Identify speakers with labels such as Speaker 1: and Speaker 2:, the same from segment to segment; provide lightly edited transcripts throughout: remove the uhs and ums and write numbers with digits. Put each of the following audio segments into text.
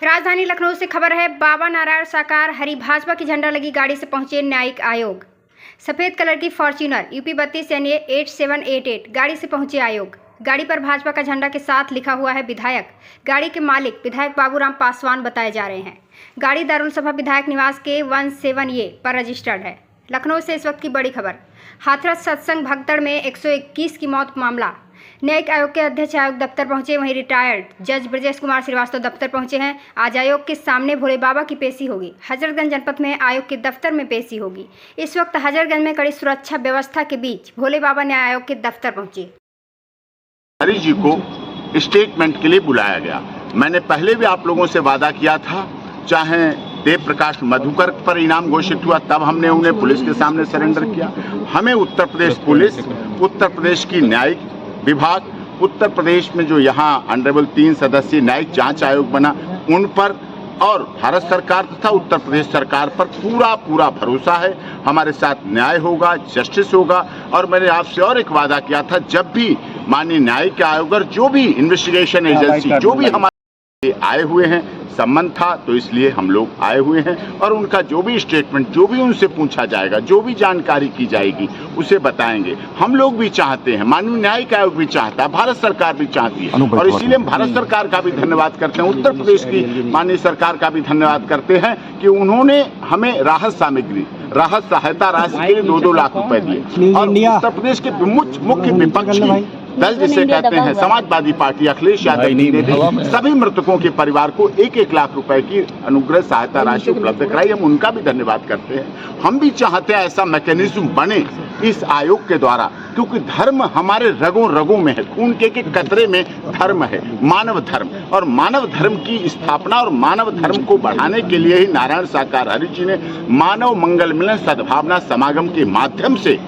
Speaker 1: राजधानी लखनऊ से खबर है। बाबा नारायण साकार हरि भाजपा की झंडा लगी गाड़ी से पहुंचे न्यायिक आयोग। सफेद कलर की फॉर्च्यूनर UP 32 NA 8788 गाड़ी से पहुंचे आयोग। गाड़ी पर भाजपा का झंडा के साथ लिखा हुआ है विधायक। गाड़ी के मालिक विधायक बाबूराम पासवान बताए जा रहे हैं। गाड़ी दारुल सभा विधायक निवास के 17A पर रजिस्टर्ड है। लखनऊ से इस वक्त की बड़ी खबर। हाथरस सत्संग भगदड़ में 121 की मौत मामला। न्यायिक आयोग के अध्यक्ष आयोग दफ्तर पहुंचे, वहीं रिटायर्ड जज ब्रजेश कुमार श्रीवास्तव दफ्तर पहुंचे हैं। आज आयोग के सामने भोले बाबा की पेशी होगी। हजरतगंज जनपद में आयोग के दफ्तर में पेशी होगी। इस वक्त हजरतगंज में कड़ी सुरक्षा व्यवस्था के बीच भोले बाबा न्याय आयोग के दफ्तर पहुंचे।
Speaker 2: हरि जी को स्टेटमेंट के लिए बुलाया गया। मैंने पहले भी आप लोगों से वादा किया था, चाहे देव प्रकाश मधुकर पर इनाम घोषित हुआ तब हमने उन्हें पुलिस के सामने सरेंडर किया। हमें उत्तर प्रदेश पुलिस, उत्तर प्रदेश की न्यायिक विभाग, उत्तर प्रदेश में जो यहाँ ऑनरेबल 3 सदस्यीय न्यायिक जांच आयोग बना, उन पर और भारत सरकार तथा उत्तर प्रदेश सरकार पर पूरा भरोसा है। हमारे साथ न्याय होगा, जस्टिस होगा। और मैंने आपसे और एक वादा किया था, जब भी माननीय न्यायिक आयोग और जो भी इन्वेस्टिगेशन एजेंसी जो भी हमारे आए हुए हैं, संबंध था तो इसलिए हम लोग आए हुए हैं और उनका जो भी स्टेटमेंट, जो भी उनसे पूछा जाएगा, जो भी जानकारी की जाएगी उसे बताएंगे। हम लोग भी चाहते हैं, माननीय न्यायिक आयोग भी चाहता है, भारत सरकार भी चाहती है और इसीलिए हम भारत सरकार का भी धन्यवाद करते हैं, उत्तर प्रदेश की माननीय सरकार का भी धन्यवाद करते हैं कि उन्होंने हमें राहत सामग्री, राहत सहायता राशि के लिए 2-2 लाख रुपए दिए। और उत्तर प्रदेश के मुख्य विपक्षी दल जिसे कहते हैं समाजवादी पार्टी, अखिलेश यादव जी ने भी सभी मृतकों के परिवार को 1-1 लाख रुपए की अनुग्रह सहायता राशि उपलब्ध कराई। हम उनका भी धन्यवाद करते हैं। हम भी चाहते हैं ऐसा मैकेनिज्म बने इस आयोग के द्वारा, क्योंकि धर्म हमारे रगों में है, खून के कतरे में धर्म है, मानव धर्म। और मानव धर्म की स्थापना और मानव धर्म को बढ़ाने के लिए ही नारायण साकार हरि जी ने मानव मंगल मिलन सद्भावना समागम के माध्यम से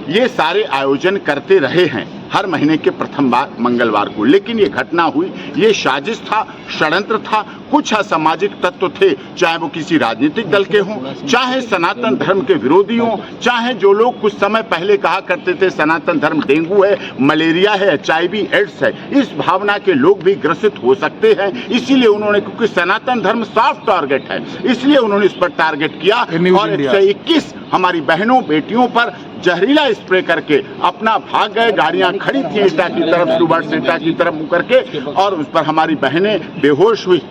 Speaker 2: ये सारे आयोजन करते रहे हैं हर महीने के प्रथम मंगलवार को। लेकिन ये घटना हुई, ये साजिश था, षड्यंत्र था। कुछ असामाजिक तत्व थे, चाहे वो किसी राजनीतिक दल के हों, चाहे सनातन धर्म के विरोधी हों, चाहे जो लोग कुछ समय पहले कहा करते थे सनातन धर्म डेंगू है, मलेरिया है, HIV एड्स है, इस भावना के लोग भी ग्रसित हो सकते हैं। इसीलिए उन्होंने, क्योंकि सनातन धर्म सॉफ्ट टारगेट है, इसलिए उन्होंने इस पर टारगेट किया और 121 हमारी बहनों बेटियों पर जहरीला स्प्रे करके अपना भाग गए। गाड़ियां खड़ी थी ईटा की तरफ, सुबह से ईटा की तरफ मुकर के, और उस पर हमारी बहनें बेहोश हुई,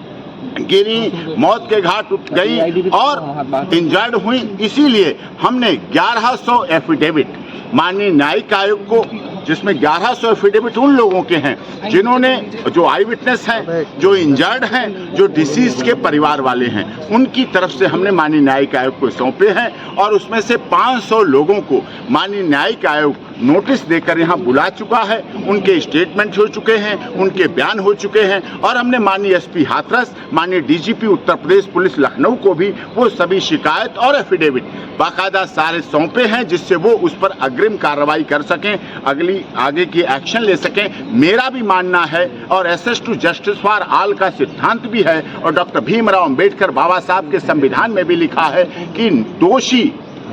Speaker 2: गिरी, मौत के घाट उठ गई और इंजर्ड हुई। इसीलिए हमने 1100 एफिडेविट माननीय न्यायिक आयोग को, जिसमें 1100 एफिडेविट उन लोगों के हैं जिन्होंने, जो आई विटनेस हैं, जो इंजर्ड हैं, जो डिसीज के परिवार वाले हैं, उनकी तरफ से हमने माननीय न्यायिक आयोग को सौंपे हैं। और उसमें से 500 लोगों को माननीय न्यायिक आयोग नोटिस देकर यहाँ बुला चुका है। उनके स्टेटमेंट हो चुके हैं, उनके बयान हो चुके हैं और हमने माननीय SP हाथरस, माननीय DGP उत्तर प्रदेश पुलिस लखनऊ को भी वो सभी शिकायत और एफिडेविट बाकायदा सारे सौंपे हैं, जिससे वो उस पर अग्रिम कार्रवाई कर सकें, आगे की एक्शन ले सकें। मेरा भी मानना है और access to justice for all का सिद्धांत भी है और डॉक्टर भीमराव अंबेडकर बाबा साहब के संविधान में भी लिखा है कि दोषी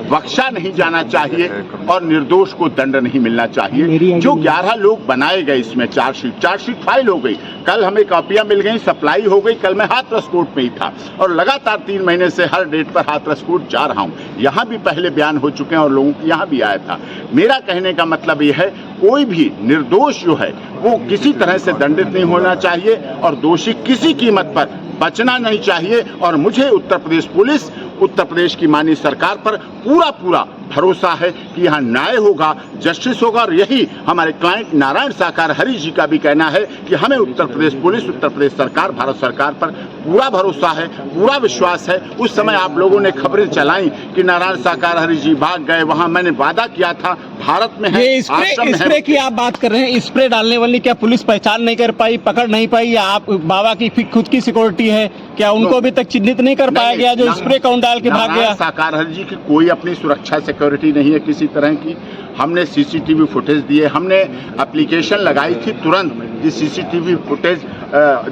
Speaker 2: बख्शा नहीं जाना चाहिए और निर्दोष को दंड नहीं मिलना चाहिए। जो 11 लोग बनाए गए, इसमें चार्जशीट फाइल हो गई, कल हमें कॉपियां मिल गई, सप्लाई हो गई। कल मैं हाथरस कोर्ट में ही था और लगातार 3 महीने से हर डेट पर हाथरस कोर्ट जा रहा हूं। यहाँ भी पहले बयान हो चुके हैं और लोगों के यहाँ भी आया था। मेरा कहने का मतलब ये है, कोई भी निर्दोष जो है वो किसी तरह से दंडित नहीं होना चाहिए और दोषी किसी कीमत पर बचना नहीं चाहिए। और मुझे उत्तर प्रदेश पुलिस, उत्तर प्रदेश की माननीय सरकार पर पूरा भरोसा है कि यहाँ न्याय होगा, जस्टिस होगा। और यही हमारे क्लाइंट नारायण साकार हरि जी का भी कहना है कि हमें उत्तर प्रदेश पुलिस, उत्तर प्रदेश सरकार, भारत सरकार पर पूरा भरोसा है, पूरा विश्वास है। उस समय आप लोगों ने खबरें चलाई कि नारायण साकार हरि जी भाग गए, वहाँ मैंने वादा किया था भारत में है,
Speaker 3: स्प्रे की आप बात कर रहे हैं, स्प्रे डालने वाली क्या पुलिस पहचान नहीं कर पाई, पकड़ नहीं पाई, या आप बाबा की खुद की सिक्योरिटी है, क्या उनको अभी तक चिन्हित नहीं कर पाया गया जो स्प्रे काउंट डाल के भाग गया?
Speaker 2: साकार हरि जी की कोई अपनी सुरक्षा सिक्योरिटी नहीं है किसी तरह की। हमने सीसीटीवी फुटेज दिए, हमने एप्लीकेशन लगाई थी तुरंत कि सीसीटीवी फुटेज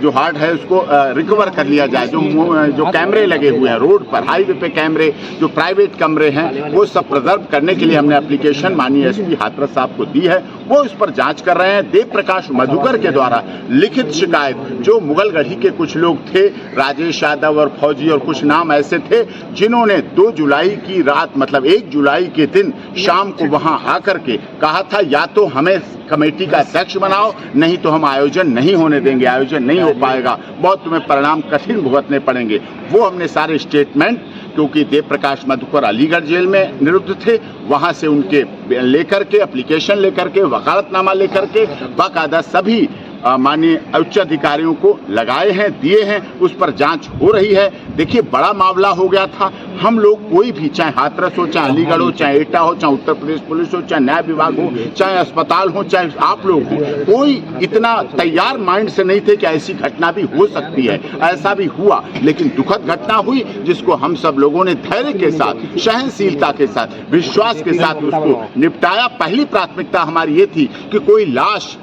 Speaker 2: जो हार्ड है उसको रिकवर कर लिया जाए। जो कैमरे लगे हुए हैं रोड पर, हाईवे पे कैमरे, जो प्राइवेट कमरे हैं, वो सब प्रिजर्व करने के लिए हमने एप्लीकेशन माननीय एसपी हाथरस साहब को दी है। वो उस पर जांच कर रहे हैं। देव प्रकाश मधुकर के द्वारा लिखित शिकायत, जो मुगलगढ़ी के कुछ लोग थे, राजेश यादव और फौजी और कुछ नाम ऐसे थे, जिन्होंने 2 जुलाई की रात मतलब 1 जुलाई के दिन शाम को वहां आकर के कहा था या तो हमें कमेटी का अध्यक्ष बनाओ, नहीं तो हम आयोजन नहीं होने देंगे, आयोजन नहीं हो पाएगा, बहुत तुम्हें परिणाम कठिन भुगतने पड़ेंगे। वो हमने सारे स्टेटमेंट, क्योंकि देव प्रकाश मधुकर अलीगढ़ जेल में निरुद्ध थे, वहां से उनके लेकर के एप्लीकेशन लेकर के वकालतनामा लेकर के बाकायदा सभी माननीय उच्च अधिकारियों को लगाए हैं, दिए हैं, उस पर जांच हो रही है। देखिए बड़ा मामला हो गया था। हम लोग कोई भी, चाहे हाथरस हो, चाहे अलीगढ़ हो, चाहे एटा हो, चाहे उत्तर प्रदेश पुलिस हो, चाहे न्याय विभाग हो, चाहे अस्पताल हो, चाहे आप लोग हो, कोई इतना तैयार माइंड से नहीं थे कि ऐसी घटना भी हो सकती है। ऐसा भी हुआ, लेकिन दुखद घटना हुई जिसको हम सब लोगों ने धैर्य के साथ, सहनशीलता के साथ, विश्वास के साथ उसको निपटाया। पहली प्राथमिकता हमारी ये थी कि कोई लाश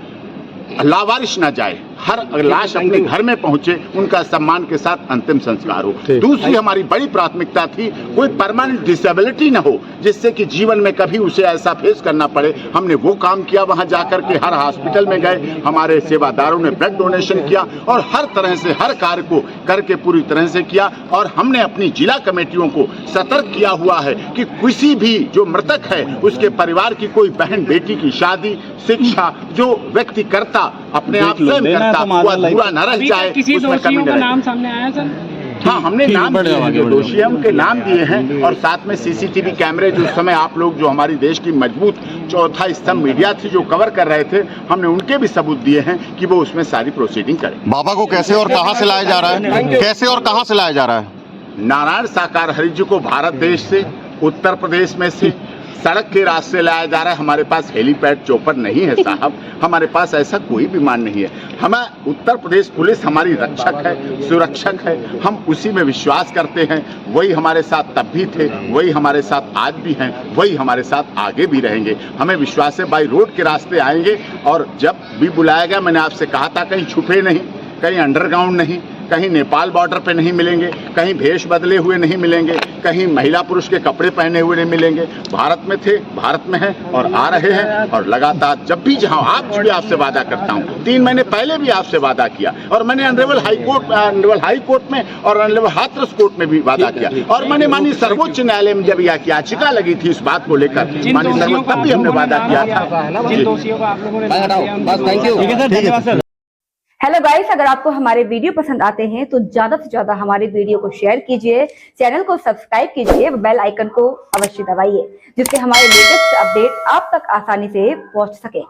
Speaker 2: लावारिश ना जाए, हर लाश अपने घर में पहुंचे, उनका सम्मान के साथ अंतिम संस्कार हो। दूसरी हमारी बड़ी प्राथमिकता थी कोई परमानेंट डिसेबिलिटी ना हो, जिससे कि जीवन में कभी उसे ऐसा फेस करना पड़े। हमने वो काम किया, वहां जाकर के हर हॉस्पिटल में गए, हमारे सेवादारों ने ब्लड डोनेशन किया और हर तरह से हर कार्य को करके पूरी तरह से किया। और हमने अपनी जिला कमेटियों को सतर्क किया हुआ है कि किसी भी जो मृतक है उसके परिवार की कोई बहन बेटी की शादी, शिक्षा जो व्यक्ति करता अपने आप स्वयं करता, वो अधूरा न रह जाए, उसमें कमी न रहे।
Speaker 4: नाम सामने आया सर?
Speaker 2: हाँ, हमने नाम दिए हैं, जो दोषी हैं उनके नाम दिए हैं, और साथ में सीसीटीवी कैमरे जो उस समय आप लोग, जो हमारी देश की मजबूत चौथा स्तंभ मीडिया थी जो कवर कर रहे थे, हमने उनके भी सबूत दिए हैं कि वो उसमें सारी प्रोसीडिंग करें।
Speaker 5: बाबा को कैसे और कहां से लाया जा रहा है? कैसे और कहां से लाया जा रहा है?
Speaker 2: नारायण साकार हरि जी को भारत देश से, उत्तर प्रदेश में से सड़क के रास्ते लाया जा रहा है। हमारे पास हेलीपैड चौपर नहीं है साहब, हमारे पास ऐसा कोई विमान नहीं है। हमें उत्तर प्रदेश पुलिस हमारी रक्षक है, सुरक्षक है, हम उसी में विश्वास करते हैं। वही हमारे साथ तब भी थे, वही हमारे साथ आज भी हैं, वही हमारे साथ आगे भी रहेंगे। हमें विश्वास है बाई रोड के रास्ते आएंगे, और जब भी बुलाया गया, मैंने आपसे कहा था कहीं छुपे नहीं, कहीं अंडरग्राउंड नहीं, कहीं नेपाल बॉर्डर पे नहीं मिलेंगे, कहीं भेष बदले हुए नहीं मिलेंगे, कहीं महिला पुरुष के कपड़े पहने हुए नहीं मिलेंगे। भारत में थे, भारत में हैं और आ रहे हैं, और लगातार जब भी जहां भी आपसे वादा करता हूं, 3 महीने पहले भी आपसे वादा किया, और मैंने ऑनरेबल हाई कोर्ट में और ऑनरेबल हाथरस कोर्ट में भी वादा किया, और मैंने माननीय सर्वोच्च न्यायालय में जब यह याचिका लगी थी इस बात को लेकर, माननीय सर्वोच्च, तब भी हमने वादा किया था।
Speaker 4: जिन दोषियों को आप लोगों ने
Speaker 6: हेलो गाइस, अगर आपको हमारे वीडियो पसंद आते हैं तो ज्यादा से ज्यादा हमारे वीडियो को शेयर कीजिए, चैनल को सब्सक्राइब कीजिए, बेल आइकन को अवश्य दबाइए, जिससे हमारे लेटेस्ट अपडेट आप तक आसानी से पहुंच सके।